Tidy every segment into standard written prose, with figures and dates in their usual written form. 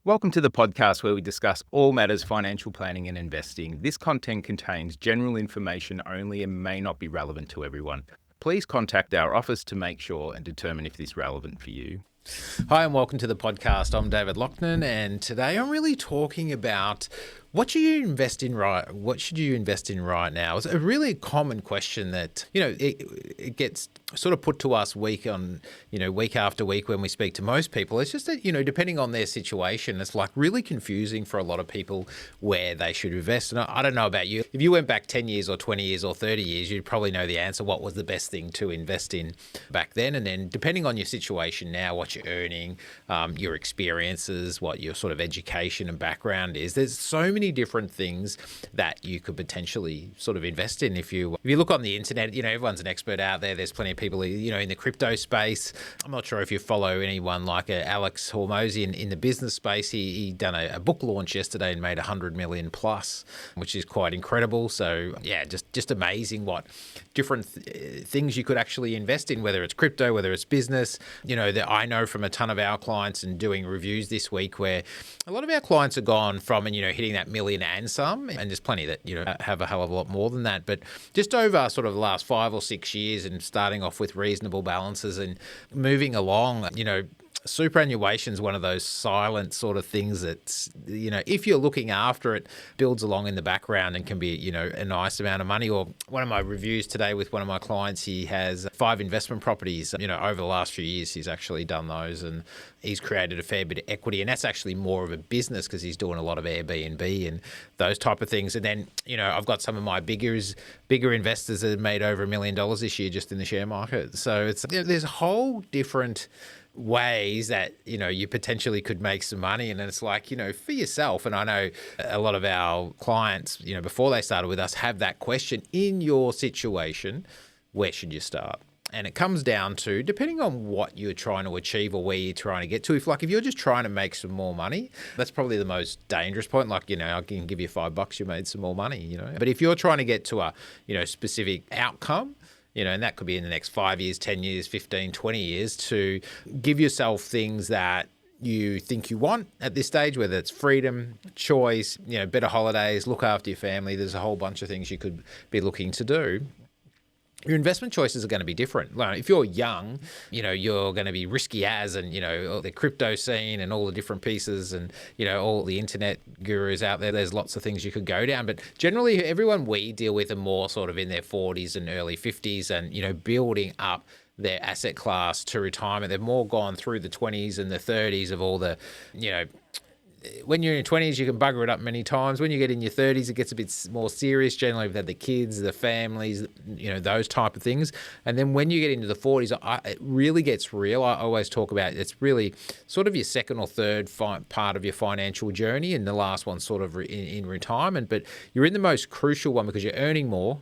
Welcome to the podcast where we discuss all matters financial planning and investing. This content contains general information only and may not be relevant to everyone. Please contact our office to make sure and determine if this is relevant for you. Hi and welcome to the podcast. I'm David Lochnan, and today I'm really talking about what should you invest in right now? It's a really common question that, it gets sort of put to us week after week when we speak to most people. It's just that, depending on their situation, it's like really confusing for a lot of people where they should invest. And I don't know about you. If you went back 10 years or 20 years or 30 years, you'd probably know the answer. What was the best thing to invest in back then? And then depending on your situation now, what you're earning, your experiences, what your sort of education and background is, there's so many different things that you could potentially sort of invest in. If you look on the internet, everyone's an expert out there. There's plenty of people, in the crypto space. I'm not sure if you follow anyone like Alex Hormozy in the business space. He done a book launch yesterday and made 100 million plus, which is quite incredible. So yeah, just amazing what different things you could actually invest in, whether it's crypto, whether it's business. That I know from a ton of our clients and doing reviews this week where a lot of our clients have gone from hitting that million and some, and there's plenty that have a hell of a lot more than that, but just over sort of the last 5 or 6 years and starting off with reasonable balances and moving along, superannuation is one of those silent sort of things that's, if you're looking after it, builds along in the background and can be, a nice amount of money. Or one of my reviews today with one of my clients, he has 5 investment properties. Over the last few years, he's actually done those and he's created a fair bit of equity. And that's actually more of a business because he's doing a lot of Airbnb and those type of things. And then, I've got some of my bigger investors that have made over $1 million this year just in the share market. So it's there's a whole different ways that you potentially could make some money. And it's like for yourself, and I know a lot of our clients before they started with us have that question: in your situation, where should you start? And it comes down to, depending on what you're trying to achieve or where you're trying to get to, if you're just trying to make some more money, that's probably the most dangerous point. I can give you $5, you made some more money, But if you're trying to get to a specific outcome, and that could be in the next 5 years, 10 years, 15, 20 years, to give yourself things that you think you want at this stage, whether it's freedom, choice, better holidays, look after your family. There's a whole bunch of things you could be looking to do. Your investment choices are going to be different. If you're young, you're going to be risky as, and, the crypto scene and all the different pieces and, all the internet gurus out there, there's lots of things you could go down. But generally, everyone we deal with are more sort of in their 40s and early 50s and, building up their asset class to retirement. They've more gone through the 20s and the 30s of all the, when you're in your 20s, you can bugger it up many times. When you get in your 30s, it gets a bit more serious. Generally, we've had the kids, the families, those type of things. And then when you get into the 40s, it really gets real. I always talk about it's really sort of your second or third part of your financial journey, and the last one sort of in retirement. But you're in the most crucial one because you're earning more,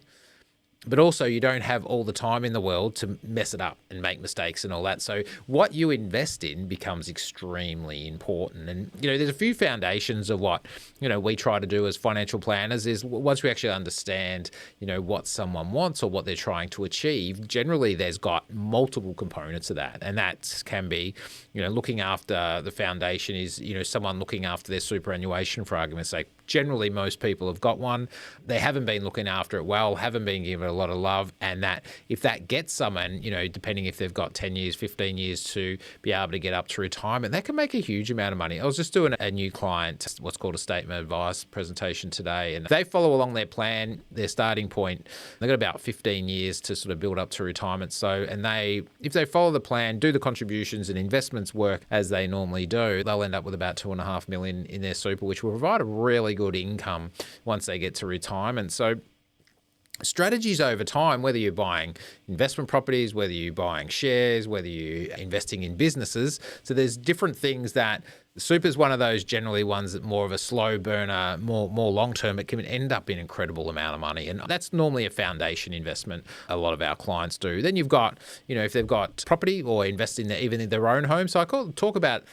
but also you don't have all the time in the world to mess it up and make mistakes and all that. So what you invest in becomes extremely important. And, there's a few foundations of what, we try to do as financial planners is once we actually understand, what someone wants or what they're trying to achieve, generally there's got multiple components of that. And that can be, looking after the foundation is, someone looking after their superannuation, for argument's sake. Generally, most people have got one. They haven't been looking after it well, haven't been given a lot of love, and that if that gets someone, depending if they've got 10 years, 15 years to be able to get up to retirement, that can make a huge amount of money. I was just doing a new client, what's called a statement of advice presentation today, and they follow along their plan, their starting point. They've got about 15 years to sort of build up to retirement. So, and if they follow the plan, do the contributions and investments work as they normally do, they'll end up with about 2.5 million in their super, which will provide a really good income once they get to retirement. So strategies over time, whether you're buying investment properties, whether you're buying shares, whether you're investing in businesses. So there's different things that super is one of those generally ones that more of a slow burner, more long-term. It can end up in an incredible amount of money. And that's normally a foundation investment a lot of our clients do. Then you've got, if they've got property or invest in even in their own home. So I talk about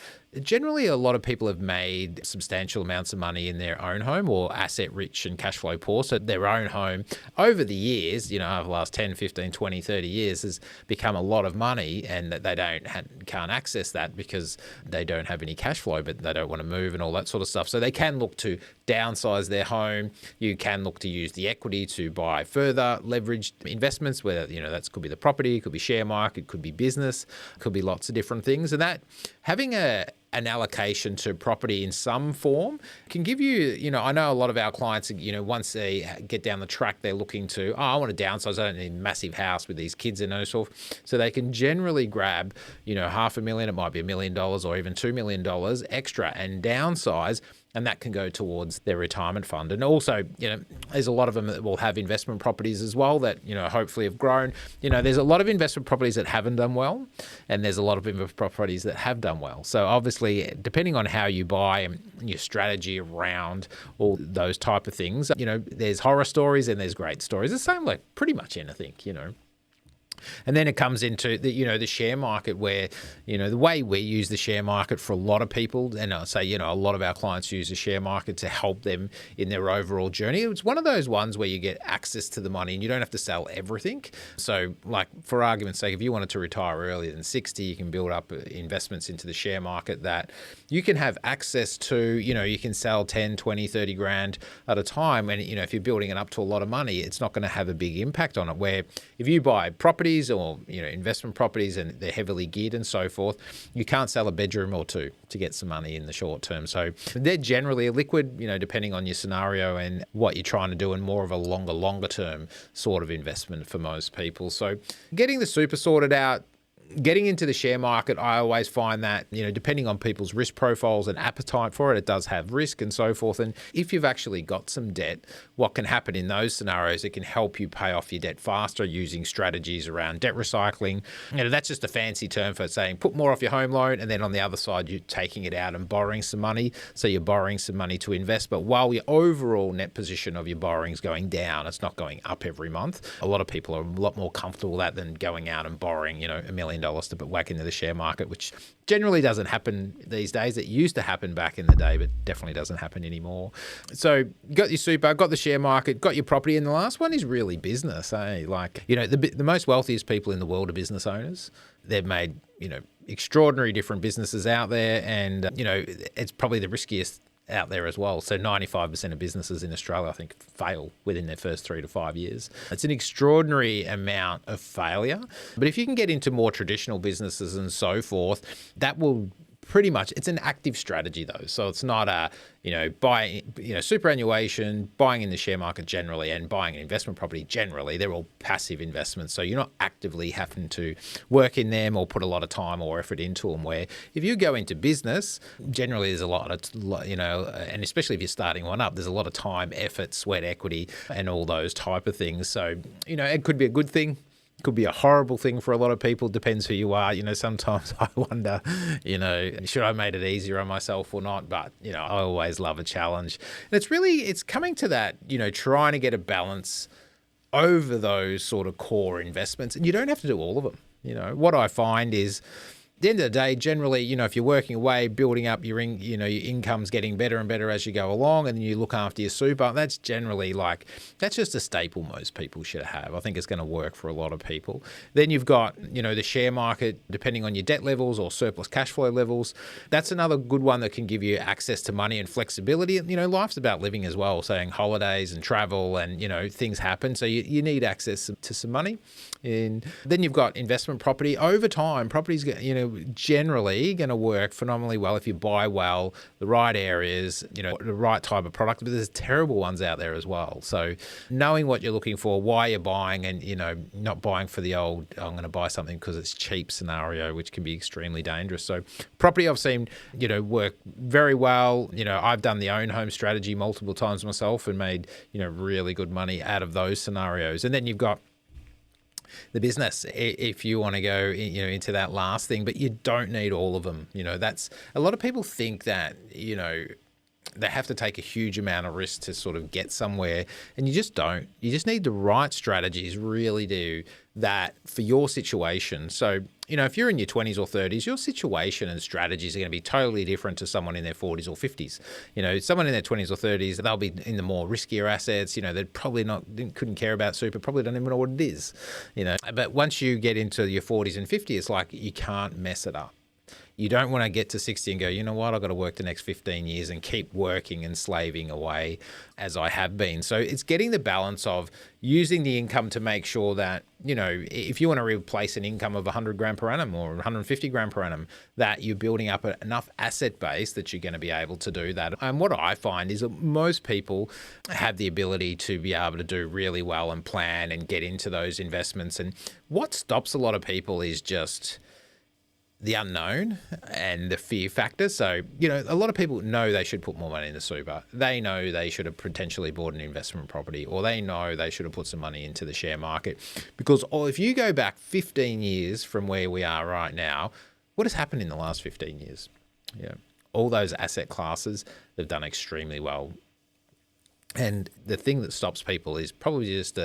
generally a lot of people have made substantial amounts of money in their own home or asset rich and cash flow poor. So their own home over the years, over the last 10, 15, 20, 30 years has become a lot of money, and that they can't access that because they don't have any cash flow. flow, but they don't want to move and all that sort of stuff. So they can look to downsize their home. You can look to use the equity to buy further leveraged investments, whether, that could be the property, it could be share market, it could be business, it could be lots of different things. And that having an allocation to property in some form can give you, I know a lot of our clients, once they get down the track, they're looking to, I want to downsize. I don't need a massive house with these kids and so forth. So they can generally grab, $500,000, it might be $1 million or even $2 million extra and downsize. And that can go towards their retirement fund. And also, there's a lot of them that will have investment properties as well that, hopefully have grown. There's a lot of investment properties that haven't done well, and there's a lot of investment properties that have done well. So obviously, depending on how you buy and your strategy around all those type of things, there's horror stories and there's great stories. The same like pretty much anything, And then it comes into the share market where, the way we use the share market for a lot of people, and I'll say, a lot of our clients use the share market to help them in their overall journey. It's one of those ones where you get access to the money and you don't have to sell everything. So like for argument's sake, if you wanted to retire earlier than 60, you can build up investments into the share market that you can have access to, you can sell 10, 20, 30 grand at a time. And, if you're building it up to a lot of money, it's not going to have a big impact on it. Where if you buy property, or investment properties and they're heavily geared and so forth, you can't sell a bedroom or two to get some money in the short term. So they're generally a liquid, depending on your scenario and what you're trying to do, and more of a longer term sort of investment for most people. So getting the super sorted out, getting into the share market, I always find that, depending on people's risk profiles and appetite for it, it does have risk and so forth. And if you've actually got some debt, what can happen in those scenarios, it can help you pay off your debt faster using strategies around debt recycling. That's just a fancy term for saying put more off your home loan, and then on the other side, you're taking it out and borrowing some money. So you're borrowing some money to invest. But while your overall net position of your borrowing is going down, it's not going up every month. A lot of people are a lot more comfortable with that than going out and borrowing, $1 million to put whack into the share market, which generally doesn't happen these days. It used to happen back in the day, but definitely doesn't happen anymore. So got your super, got the share market, got your property, and the last one is really business. Like, the most wealthiest people in the world are business owners. They've made, extraordinary different businesses out there, and, it's probably the riskiest out there as well. So 95% of businesses in Australia, I think, fail within their first 3 to 5 years. It's an extraordinary amount of failure. But if you can get into more traditional businesses and so forth, that will pretty much, it's an active strategy though. So it's not a, superannuation, buying in the share market generally, and buying an investment property generally. They're all passive investments. So you're not actively having to work in them or put a lot of time or effort into them. Where if you go into business, generally there's a lot of, and especially if you're starting one up, there's a lot of time, effort, sweat equity, and all those type of things. So, it could be a good thing. Could be a horrible thing for a lot of people. Depends who you are. Sometimes I wonder, should I have made it easier on myself or not? But, I always love a challenge. And it's coming to that, trying to get a balance over those sort of core investments. And you don't have to do all of them. What I find is, at the end of the day, generally, if you're working away, building up your income's getting better and better as you go along, and then you look after your super, that's generally that's just a staple most people should have. I think it's going to work for a lot of people. Then you've got, the share market, depending on your debt levels or surplus cash flow levels. That's another good one that can give you access to money and flexibility. Life's about living as well, saying holidays and travel and, things happen. So you need access to some money. And then you've got investment property. Over time, property's, generally going to work phenomenally well if you buy well, the right areas, the right type of product. But there's terrible ones out there as well. So knowing what you're looking for, why you're buying, and, not buying for the old, I'm going to buy something because it's cheap scenario, which can be extremely dangerous. So property I've seen, work very well. I've done the own home strategy multiple times myself and made, really good money out of those scenarios. And then you've got the business, if you want to go into that last thing, but you don't need all of them. That's a lot of people think that they have to take a huge amount of risk to sort of get somewhere, and you just don't. You just need the right strategies, really do that for your situation. So, if you're in your 20s or 30s, your situation and strategies are going to be totally different to someone in their 40s or 50s. Someone in their 20s or 30s, they'll be in the more riskier assets. They'd probably couldn't care about super, probably don't even know what it is. But once you get into your 40s and 50s, it's like you can't mess it up. You don't want to get to 60 and go, you know what, I've got to work the next 15 years and keep working and slaving away as I have been. So it's getting the balance of using the income to make sure that, if you want to replace an income of 100 grand per annum or 150 grand per annum, that you're building up enough asset base that you're going to be able to do that. And what I find is that most people have the ability to be able to do really well and plan and get into those investments. And what stops a lot of people is just the unknown and the fear factor. So, a lot of people know they should put more money into super. They know they should have potentially bought an investment property, or they know they should have put some money into the share market. Because if you go back 15 years from where we are right now, what has happened in the last 15 years? Yeah, all those asset classes, they've done extremely well. And the thing that stops people is probably just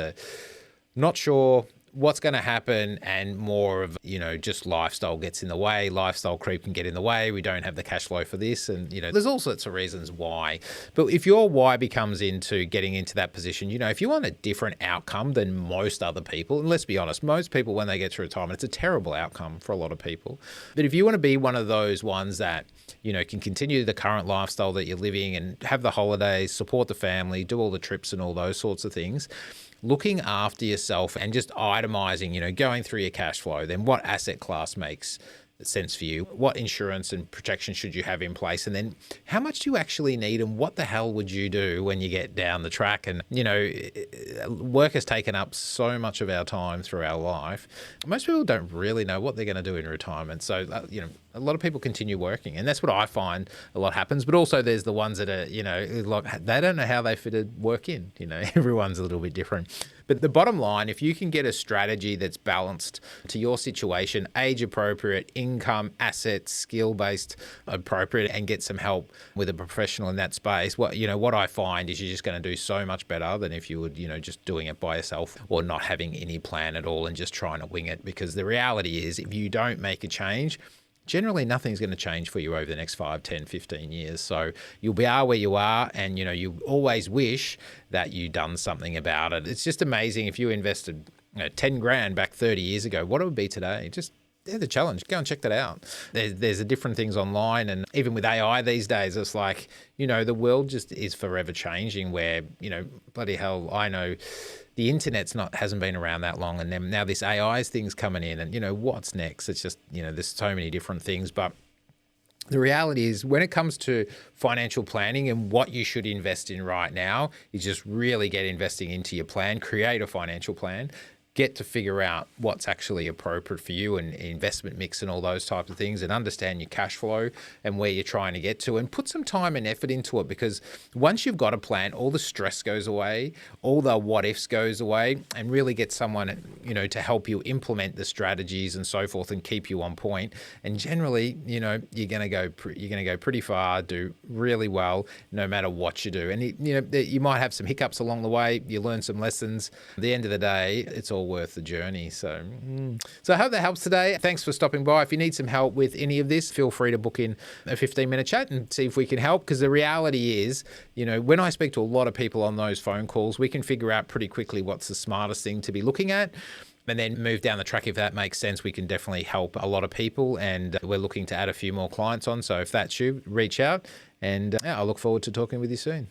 not sure what's going to happen, and more of, just lifestyle gets in the way. Lifestyle creep can get in the way. We don't have the cash flow for this. And, there's all sorts of reasons why. But if your why becomes into getting into that position, if you want a different outcome than most other people, and let's be honest, most people, when they get to retirement, it's a terrible outcome for a lot of people. But if you want to be one of those ones that, can continue the current lifestyle that you're living and have the holidays, support the family, do all the trips and all those sorts of things, looking after yourself and just itemizing, going through your cash flow, then what asset class makes sense for you? What insurance and protection should you have in place? And then how much do you actually need, and what the hell would you do when you get down the track? And, work has taken up so much of our time through our life. Most people don't really know what they're going to do in retirement. So, a lot of people continue working, and that's what I find a lot happens. But also there's the ones that are, they don't know how they fitted work in, everyone's a little bit different. But the bottom line, if you can get a strategy that's balanced to your situation, age appropriate, income, assets, skill based appropriate, and get some help with a professional in that space, what I find is you're just going to do so much better than if you would, just doing it by yourself or not having any plan at all and just trying to wing it. Because the reality is, if you don't make a change, generally nothing's going to change for you over the next 5, 10, 15 years. So you'll be where you are, and you always wish that you'd done something about it. It's just amazing if you invested 10 grand back 30 years ago, what it would be today. They're the challenge. Go and check that out. There's different things online, and even with AI these days, it's like, the world just is forever changing where, bloody hell, I know the internet's hasn't been around that long, and then now this AI thing's coming in, and what's next? It's just, there's so many different things. But the reality is, when it comes to financial planning and what you should invest in right now, is just really get investing into your plan, create a financial plan, get to figure out what's actually appropriate for you and investment mix and all those types of things, and understand your cash flow and where you're trying to get to, and put some time and effort into it. Because once you've got a plan, all the stress goes away, all the what ifs goes away, and really get someone, to help you implement the strategies and so forth and keep you on point. And generally, you're going to go pretty far, do really well, no matter what you do. And you might have some hiccups along the way. You learn some lessons. At the end of the day, it's all worth the journey. So I hope that helps today. Thanks for stopping by. If you need some help with any of this, feel free to book in a 15-minute chat and see if we can help. Because the reality is, when I speak to a lot of people on those phone calls, we can figure out pretty quickly what's the smartest thing to be looking at, and then move down the track. If that makes sense, we can definitely help a lot of people, and we're looking to add a few more clients on. So if that's you, reach out, and I look forward to talking with you soon.